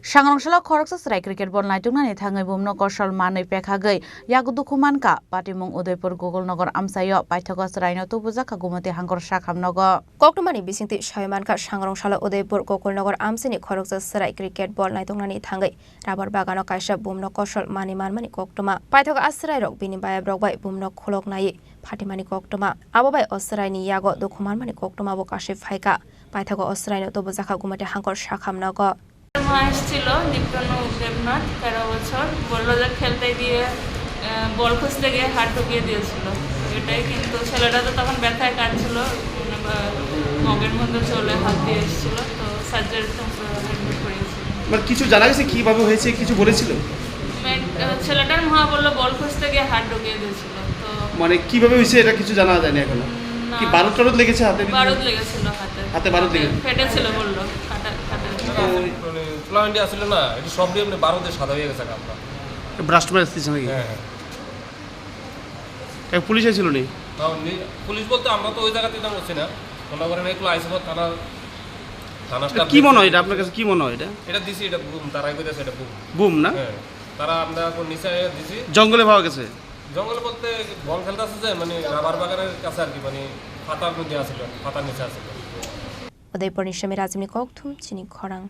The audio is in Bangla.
Sangrongshalo khoroksa srai cricket ball naitungnani thangai bumno korsal manui pekhagai yagudukumanka patimung Udaipur Gogolnagar amsayo paithago sraino tubujaka gumati hangor sakhamnogo Koktomani bisingti shaimanka Sangrongshalo Udaipur Gogolnagar amsini khoroksa srai cricket ball naitungnani thangai rabar bagano kaisa bumno korsal mani manmani koktoma paithago asrai rok bini bayab rok bai bumno kholok nai phatimani koktoma abobai osraini yago dukumanmani koktoma bo kashe phaika paithago osraino tubujaka gumati hangor sakhamnogo ছিল দীপ্তনু দেবনাথ 13 বছর বললো যে খেলতে গিয়ে বল খুঁজতে গিয়ে হাত ঢুকিয়ে দিয়েছিল এটাই কিন্তু ছেলেটা তো তখন ব্যথায় কাটছিল মগের মধ্যে চলে হাত দিয়ে এসেছিল তো সার্জারিতে অ্যাডমিট করিয়েছিল মানে কিছু জানা গেছে কিভাবে হয়েছে কিছু বলেছিল ছেলেটার মা বললো বল খুঁজতে গিয়ে হাত ঢুকিয়ে দিয়েছিল তো মানে কিভাবে হয়েছে এটা কিছু জানা যায়নি এখনো কি বারুদ টারুদ লেগেছে হাতে বারুদ লেগেছিল হাতে বারুদ লেগেছে ফেটেছিল বললো প্লান্টে আসলে না এটা সব দিয়ে মানে বারোতে সাদা হয়ে গেছে কাপড় ব্রাস্ট মেরে আসতেছে নাকি হ্যাঁ পুলিশ এসেছিল নি পুলিশ বলতে আমরা তো ওই জায়গাতে দাম হচ্ছে না মনে করেন এগুলো আইসব থানা কি মনে হয় এটা আপনার কাছে কি মনে হয় এটা দিছি এটা বুম তারাই কইতেছে এটা বুম বুম না হ্যাঁ তারা আমরা কোন নিচে দিছি জঙ্গলে পাওয়া গেছে জঙ্গলে বলতে বল খেলতে আছে যে মানে রাবার বাগানের কাছে আর কি মানে ফাতার মধ্যে আছিল ফাতার নিচে আছিল Udaipur ni Shami Razmi Kokthum Chini Khorang